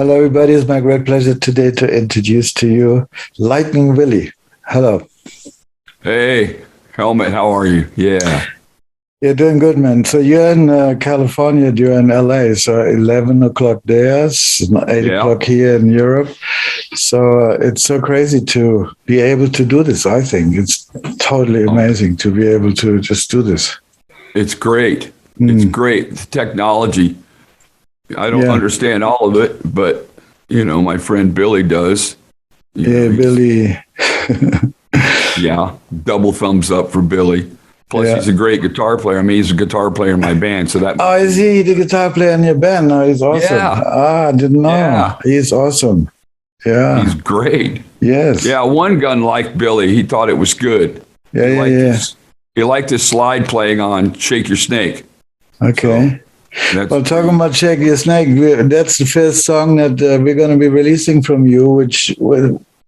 Hello, everybody. It's my great pleasure today to introduce to you Lightnin Willie. Hello. Hey, Helmet, how are you? Yeah. You're doing good, man. So you're in California, you're in LA. So 11 o'clock there, it's 8 o'clock here in Europe. So it's so crazy to be able to do this, I think. It's totally amazing to be able to just do this. It's great. It's great. The technology. I don't understand all of it, but, my friend Billy does. Billy. Yeah, double thumbs up for Billy. Plus, he's a great guitar player. I mean, he's a guitar player in my band, so that. Oh, is he the guitar player in your band? No, he's awesome. Yeah. I didn't know. Yeah. He's awesome. Yeah. He's great. Yes. Yeah, one gun liked Billy. He thought it was good. He liked his slide playing on Shake Your Snake. Okay. So well, talking about Shake Your Snake, that's the first song that we're going to be releasing from you, which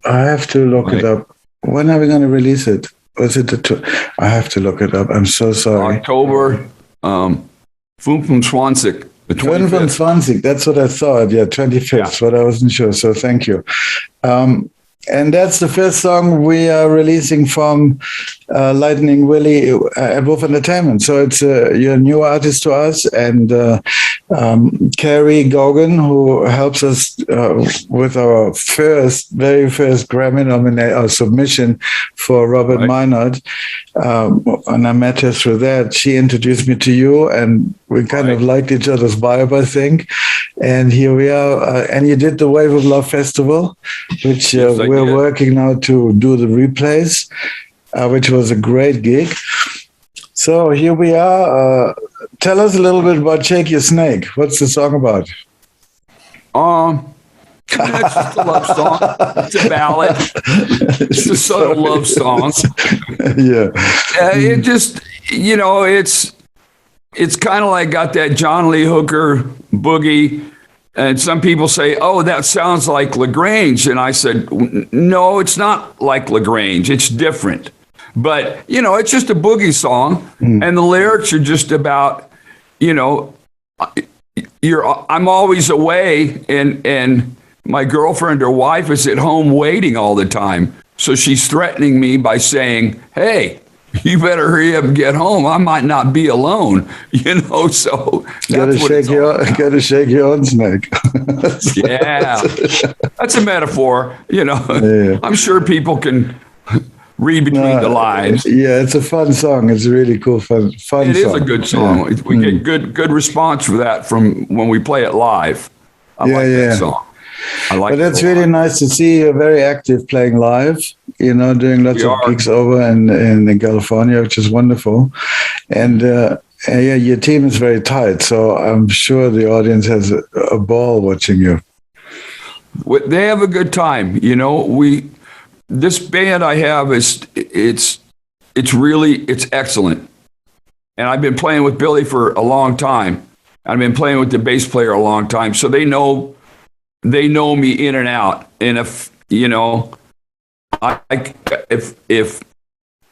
I have to look it up. When are we going to release it? Was it I have to look it up. I'm so sorry. October, Fum Swansik, the 25th. Fum Swansik, that's what I thought. Yeah, 25th, but I wasn't sure. So thank you. And that's the first song we are releasing from Lightnin Willie at Wolf Entertainment. So it's you're a new artist to us, and Carrie Gogan, who helps us with our very first Grammy submission for Robert Meinert. And I met her through that. She introduced me to you, and we kind of liked each other's vibe, I think. And here we are. And you did the Wave of Love Festival, which we're working now to do the replays, which was a great gig. So here we are. Tell us a little bit about Shake Your Snake. What's the song about? It's just a love song. It's a ballad. It's a subtle love song. Yeah. It just, it's kind of like got that John Lee Hooker boogie. And some people say, oh, that sounds like LaGrange. And I said, no, it's not like LaGrange. It's different. But, it's just a boogie song. And the lyrics are just about, I'm always away and my girlfriend or wife is at home waiting all the time. So she's threatening me by saying, hey, you better hurry up and get home. I might not be alone, so gotta shake your own snake. Yeah, that's a metaphor, Yeah. I'm sure people can read between the lines. Yeah, it's a fun song. It's a really cool, fun song. It is a good song. Yeah. We get good response for that from when we play it live. I like that song. But it's really nice to see you very active playing live, doing lots of gigs over in California, which is wonderful. And your team is very tight, so I'm sure the audience has a ball watching you. They have a good time. This band I have it's excellent. And I've been playing with Billy for a long time. I've been playing with the bass player a long time, so they know me in and out. And if if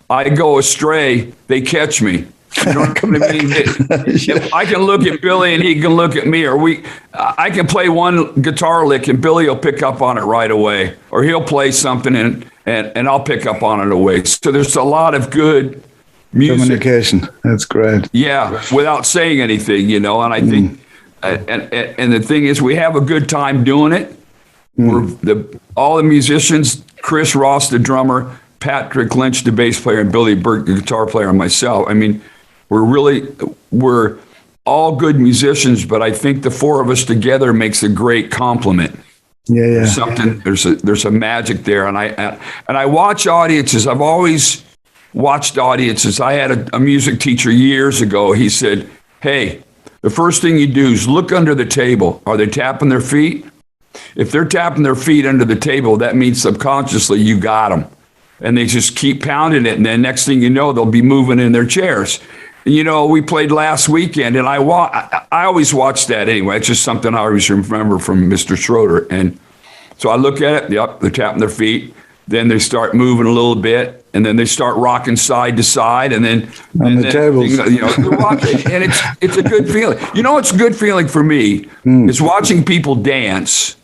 I go astray, they catch me. You know what I mean? If I can look at Billy and he can look at me, I can play one guitar lick and Billy will pick up on it right away, or he'll play something and I'll pick up on it away. So there's a lot of good music. Communication. That's great. Yeah, without saying anything, and I think. And the thing is, we have a good time doing it. All the musicians, Chris Ross, the drummer, Patrick Lynch, the bass player, and Billy Burke, the guitar player, and myself. I mean, we're all good musicians, but I think the four of us together makes a great complement. Yeah. There's a magic there, and I watch audiences. I've always watched audiences. I had a music teacher years ago. He said, "Hey, the first thing you do is look under the table. Are they tapping their feet? If they're tapping their feet under the table, that means subconsciously you got them. And they just keep pounding it. And then next thing you know, they'll be moving in their chairs. We played last weekend, and I always watch that anyway. It's just something I always remember from Mr. Schroeder. And so I look at it. Yep, they're tapping their feet. Then they start moving a little bit, and then they start rocking side to side, and then tables. they're rocking, and it's a good feeling. It's a good feeling for me is watching people dance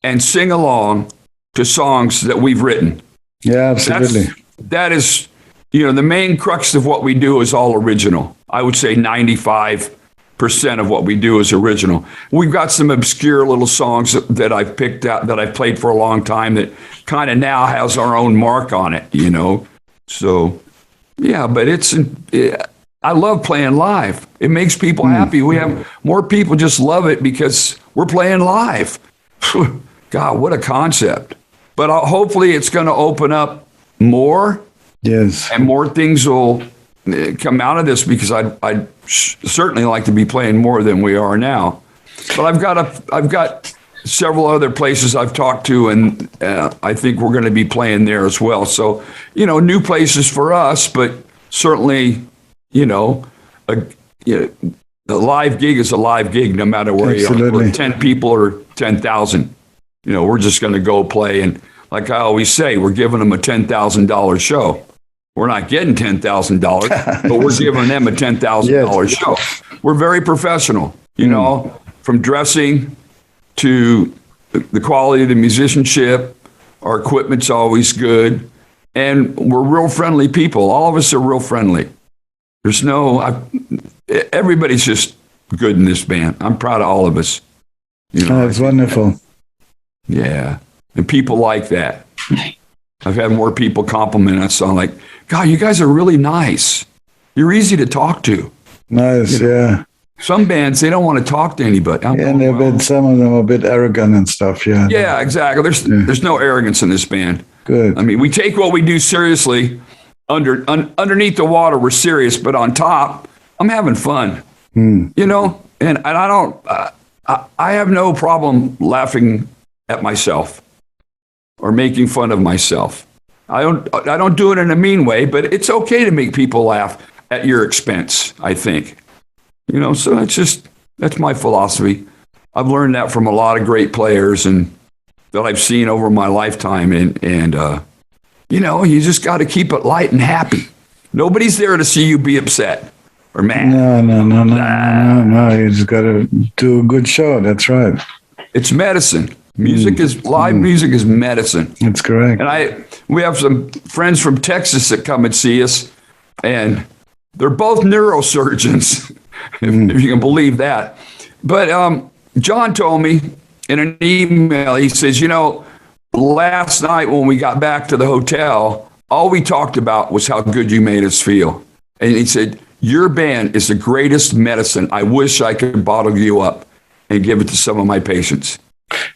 and sing along to songs that we've written. Yeah, absolutely. That is, the main crux of what we do is all original. I would say 95% of what we do is original. We've got some obscure little songs that I've picked out, that I've played for a long time, that kind of now has our own mark on it, So, yeah, but I love playing live. It makes people happy. We have more people just love it because we're playing live. God, what a concept. But hopefully it's going to open up more. Yes. And more things will come out of this, because I'd certainly like to be playing more than we are now. But I've got several other places I've talked to, and I think we're going to be playing there as well. So, new places for us, but certainly, a live gig is a live gig, no matter where Absolutely. you are. 10 people or 10,000. We're just going to go play. And like I always say, we're giving them a $10,000 show. We're not getting $10,000, but we're giving them a $10,000 show. We're very professional, from dressing to the quality of the musicianship. Our equipment's always good. And we're real friendly people. All of us are real friendly. Everybody's just good in this band. I'm proud of all of us. That's wonderful. Yeah. And people like that. I've had more people compliment us on, like, God, you guys are really nice. You're easy to talk to. Nice, yeah. Some bands, they don't want to talk to anybody. And some of them are a bit arrogant and stuff, yeah. Yeah, exactly. There's no arrogance in this band. Good. I mean, we take what we do seriously. Underneath the water, we're serious, but on top, I'm having fun. And I don't, I have no problem laughing at myself or making fun of myself. I don't do it in a mean way, but it's okay to make people laugh at your expense, I think. So that's my philosophy. I've learned that from a lot of great players and that I've seen over my lifetime. And you just got to keep it light and happy. Nobody's there to see you be upset or mad. No. You just got to do a good show. That's right. It's medicine. Live music is medicine. That's correct. And we have some friends from Texas that come and see us, and they're both neurosurgeons, if you can believe that. But John told me in an email, he says, last night when we got back to the hotel, all we talked about was how good you made us feel. And he said, your band is the greatest medicine. I wish I could bottle you up and give it to some of my patients.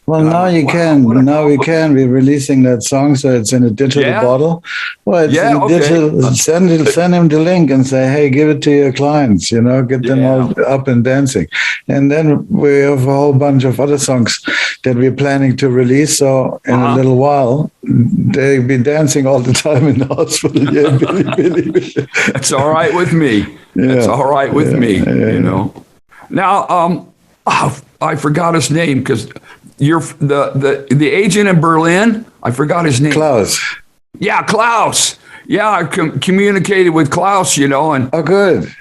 Well, now you can. Now we can. We're releasing that song, so it's in a digital bottle. Well, it's in a digital. Send him the link and say, hey, give it to your clients, get them all up and dancing. And then we have a whole bunch of other songs that we're planning to release. So in a little while, they'll be dancing all the time in the hospital. Yeah, Billy. That's all right with me. That's all right with me, Now, I forgot his name because you're the agent in Berlin. I forgot his name. Klaus. Yeah, Klaus. Yeah, I communicated with Klaus, and oh, good.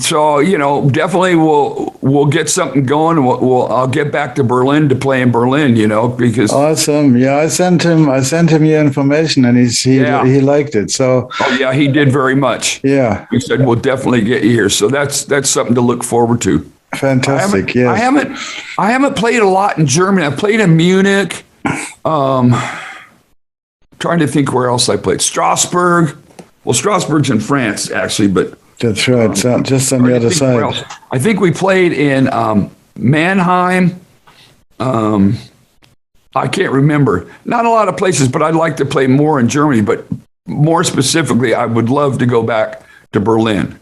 So definitely we'll get something going. I'll get back to Berlin to play in Berlin, because awesome. Yeah, I sent him your information, and he liked it. So he did very much. Yeah, he said we'll definitely get you here. So that's something to look forward to. Fantastic. Yes. I haven't played a lot in Germany. I played in Munich. Trying to think where else I played. Strasbourg. Well, Strasbourg's in France, actually, but that's right. Just on the other side. I think we played in Mannheim. I can't remember. Not a lot of places, but I'd like to play more in Germany. But more specifically, I would love to go back to Berlin.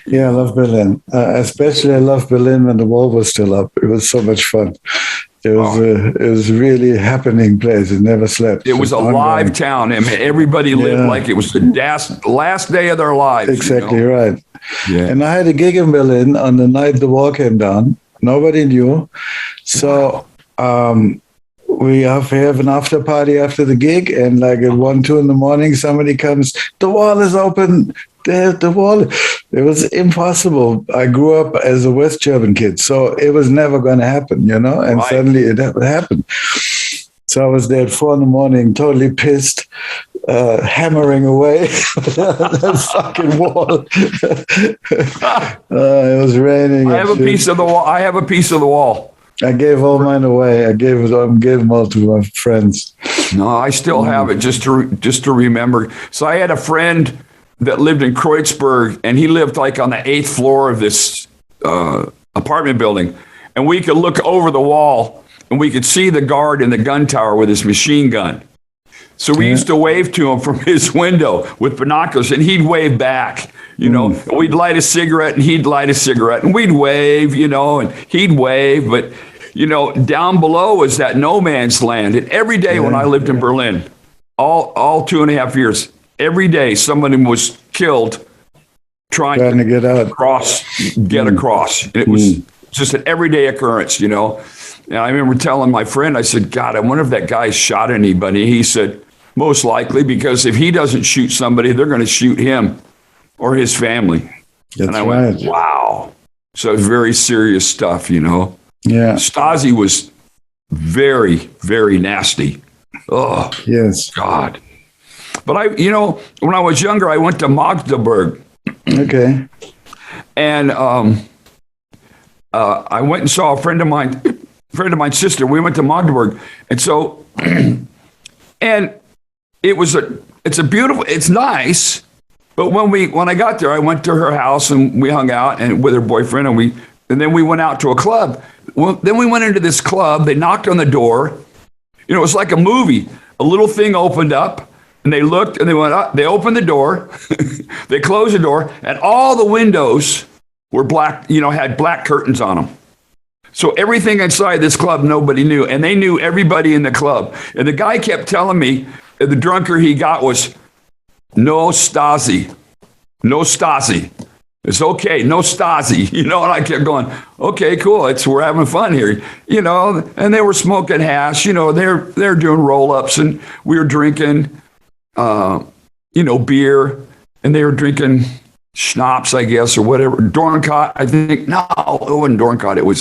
Yeah, I love Berlin. Especially I love Berlin when the wall was still up. It was so much fun. It was really a happening place. It never slept. It was a live town. I mean, everybody lived like it was the last day of their lives. Exactly right. Yeah. And I had a gig in Berlin on the night the wall came down. Nobody knew. So we have an after party after the gig, and like at 1, 2 in the morning, somebody comes, the wall is open. The wall. It was impossible. I grew up as a West German kid, so it was never going to happen, And suddenly it happened. So I was there at 4 a.m, totally pissed, hammering away that fucking wall. It was raining. I have a piece of the wall. I have a piece of the wall. I gave all mine away. I gave them all to my friends. No, I still have it just to remember. So I had a friend that lived in Kreuzberg, and he lived like on the 8th floor of this apartment building, and we could look over the wall and we could see the guard in the gun tower with his machine gun. So we used to wave to him from his window with binoculars, and he'd wave back. We'd light a cigarette, and he'd light a cigarette, and we'd wave, and he'd wave. But, down below was that no man's land. And every day when I lived in Berlin, all 2.5 years, every day somebody was killed trying to get out, get across. And it was just an everyday occurrence, And I remember telling my friend, I said, God, I wonder if that guy shot anybody. He said, most likely, because if he doesn't shoot somebody, they're going to shoot him or his family. That's and I right. went, wow. So it's very serious stuff, Yeah. Stasi was very, very nasty. Oh, yes. God. But when I was younger, I went to Magdeburg. Okay. And I went and saw a friend of mine's sister. We went to Magdeburg. And so, and it's nice. But when I got there, I went to her house and we hung out and with her boyfriend and then we went out to a club. Well, then we went into this club. They knocked on the door. It was like a movie. A little thing opened up and they looked and they went up. They opened the door. They closed the door and all the windows were black, had black curtains on them. So everything inside this club, nobody knew. And they knew everybody in the club. And the guy kept telling me, the drunker he got was, no Stasi. No Stasi. It's okay. No Stasi. And I kept going, okay, cool. We're having fun here. And they were smoking hash. They're doing roll-ups and we were drinking, beer. And they were drinking schnapps, I guess, or whatever. Dornkot, I think. No, it wasn't Dornkot. It was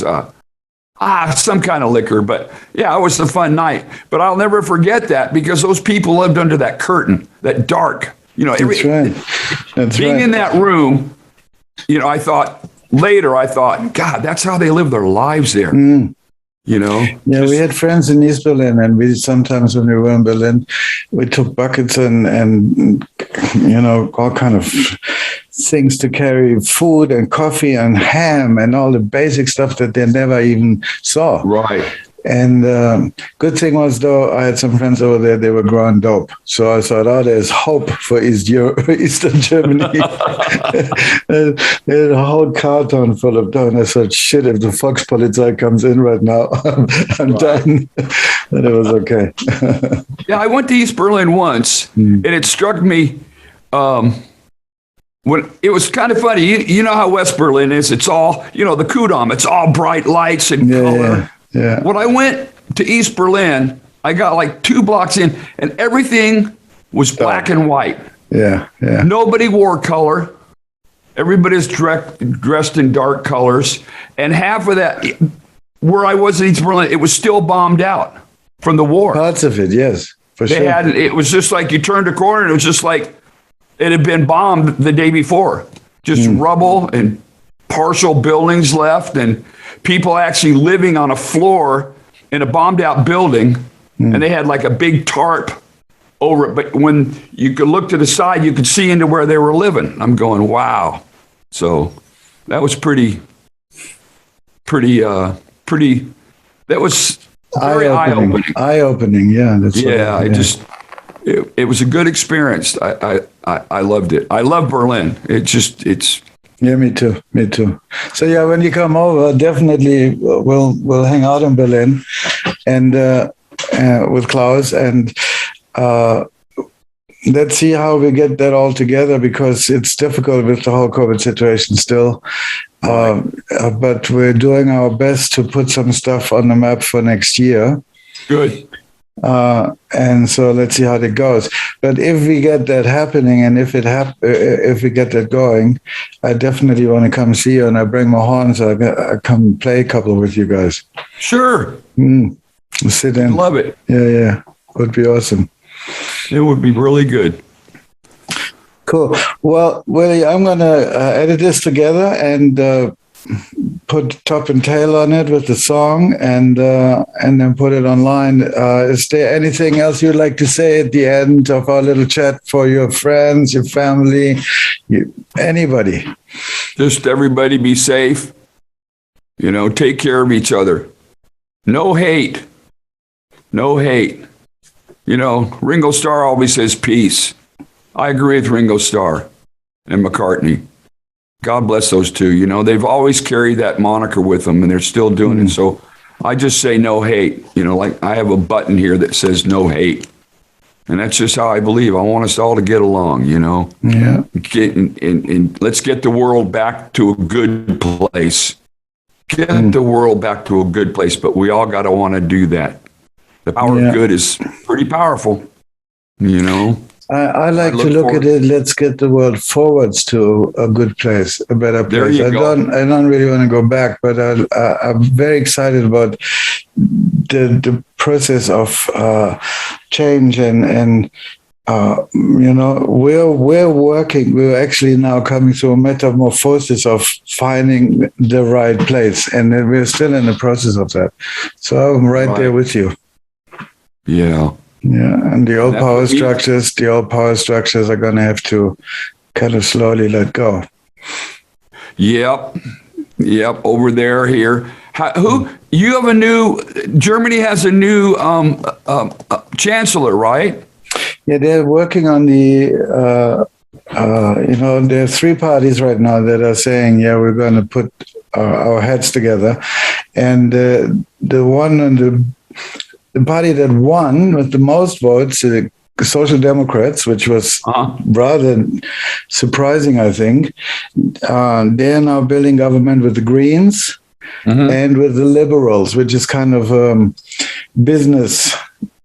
some kind of liquor. But yeah, it was a fun night. But I'll never forget that because those people lived under that curtain, that dark. That's right. Being in that room, I thought, God, that's how they live their lives there. Yeah, we had friends in East Berlin, and we sometimes when we were in Berlin, we took buckets and all kind of things to carry food and coffee and ham and all the basic stuff that they never even saw. Right. And good thing was, though, I had some friends over there, they were growing dope. So I thought, there's hope for Eastern Germany. They had a whole carton full of dough. And I thought, shit, if the Volkspolizei comes in right now, I'm done. But it was okay. Yeah, I went to East Berlin once, and it struck me when it was kind of funny. You know how West Berlin is. It's all, the Kudamm. It's all bright lights and color. Yeah. When I went to East Berlin, I got like 2 blocks in, and everything was black and white. Yeah. Nobody wore color. Everybody's dressed in dark colors. And half of that, where I was in East Berlin, it was still bombed out from the war. Parts of it, yes, for sure. It was just like you turned a corner, and it was just like it had been bombed the day before. Just rubble and partial buildings left, and people actually living on a floor in a bombed out building, and they had like a big tarp over it. But when you could look to the side, you could see into where they were living. I'm going, wow. So that was pretty, that was very eye-opening. Eye-opening, yeah. It was a good experience. I loved it. I love Berlin. It's Yeah, me too. So yeah, when you come over, definitely we'll hang out in Berlin, and with Klaus, and let's see how we get that all together, because it's difficult with the whole COVID situation still. But we're doing our best to put some stuff on the map for next year. good. And so let's see how it goes. But if we get that happening, and if we get that going, I definitely want to come see you, and I bring my horns. I come play a couple with you guys. Sure. Sit in. Love it. Yeah. Would be awesome. It would be really good. Cool. Well, Willie, I'm going to edit this together and put top and tail on it with the song and then put it online. Is there anything else you'd like to say at the end of our little chat for your friends, your family, anybody? Just everybody be safe. Take care of each other. No hate. No hate. Ringo Starr always says peace. I agree with Ringo Starr and McCartney. God bless those two. They've always carried that moniker with them, and they're still doing it. So I just say no hate. Like I have a button here that says no hate. And that's just how I believe. I want us all to get along, Yeah. And let's get the world back to a good place. Get the world back to a good place, but we all got to want to do that. The power of good is pretty powerful, I like to look at it. Let's get the world forwards to a good place, a better place. There you go. I don't really want to go back, but I'm very excited about the process of change and we're working. We're actually now coming through a metamorphosis of finding the right place, and we're still in the process of that. So I'm right there with you. Yeah. Yeah, and the old power structures are going to have to kind of slowly let go. Yep. Over there, here. You have Germany has a new chancellor, right? Yeah, they're working on there are three parties right now that are saying, we're going to put our heads together. And the party that won with the most votes, the Social Democrats, which was rather surprising, I think. They're now building government with the Greens and with the Liberals, which is kind of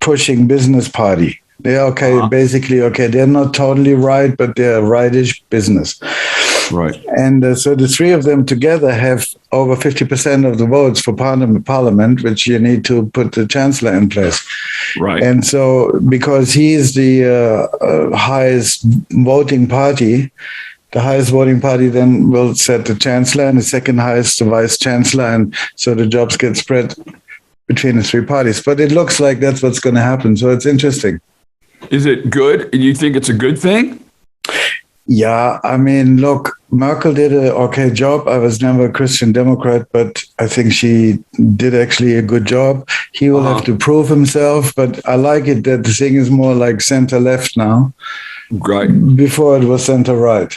pushing business party. They're basically they're not totally right, but they're rightish business. Right. And so the three of them together have over 50% of the votes for parliament, which you need to put the chancellor in place. Right. And so because he's the highest voting party, the highest voting party then will set the chancellor, and the second highest the vice chancellor. And so the jobs get spread between the three parties. But it looks like that's what's going to happen. So it's interesting. Is it good? You think it's a good thing? Yeah, I mean, look, Merkel did an okay job. I was never a Christian Democrat, but I think she did actually a good job. He will have to prove himself, but I like it that the thing is more like center-left now. Right. Before it was center-right.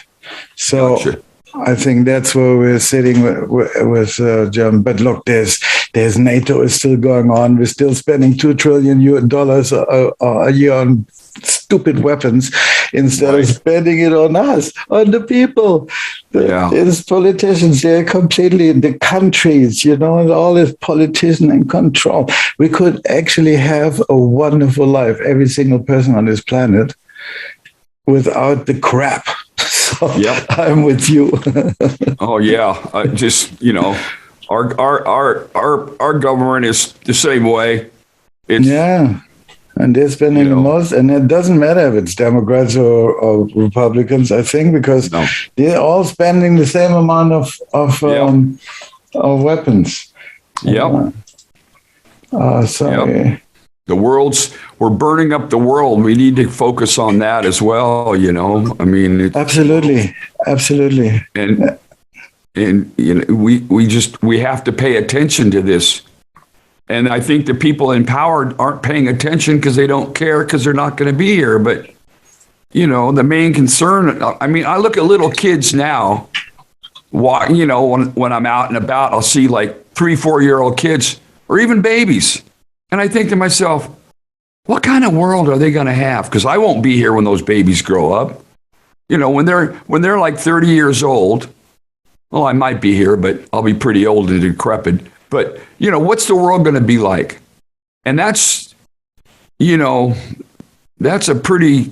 So gotcha. I think that's where we're sitting with Germany. But look, there's NATO is still going on. We're still spending $2 trillion a year on stupid weapons instead of spending it on us, on the people. These politicians, they're completely in the countries, and all this politician and control. We could actually have a wonderful life, every single person on this planet, without the crap. So I'm with you. Oh yeah, our government is the same way. And they're spending the most, and it doesn't matter if it's Democrats or Republicans, I think, because they're all spending the same amount of weapons. Yep. Sorry. We're burning up the world. We need to focus on that as well, I mean, absolutely. And we have to pay attention to this. And I think the people in power aren't paying attention because they don't care, because they're not going to be here. But, the main concern, I mean, I look at little kids now, when I'm out and about, I'll see like 3-4-year-old kids or even babies. And I think to myself, what kind of world are they going to have? Because I won't be here when those babies grow up. When they're like 30 years old, well, I might be here, but I'll be pretty old and decrepit. But, what's the world going to be like? And that's a pretty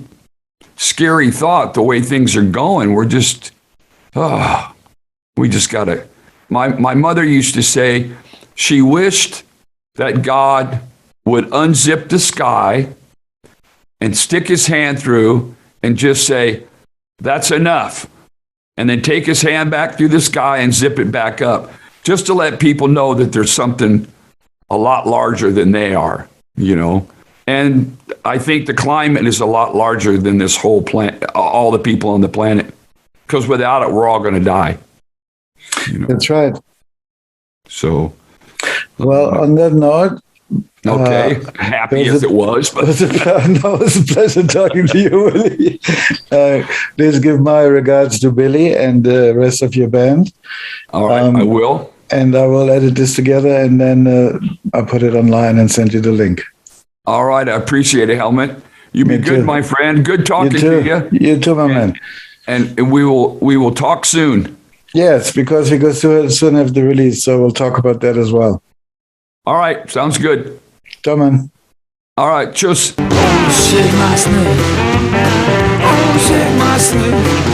scary thought, the way things are going. We're just, we just got to. My mother used to say she wished that God would unzip the sky and stick his hand through and just say, "That's enough." And then take his hand back through the sky and zip it back up, just to let people know that there's something a lot larger than they are, you know. And I think the climate is a lot larger than this whole planet, all the people on the planet, because without it, we're all going to die. You know? That's right. So, well, on that note, okay, happy as it was. But no, it's a pleasure talking to you, Willie. Please give my regards to Billy and the rest of your band. All right, I will. And I will edit this together, and then I'll put it online and send you the link. All right, I appreciate it, Helmut. You be Me good, too. my friend. Good talking to you. You too, my man. And we will talk soon. Yes, because we go soon have the release, so we'll talk about that as well. All right, sounds good. Ciao, man. All right, tschüss. Shake my snake. Oh, shake my snake.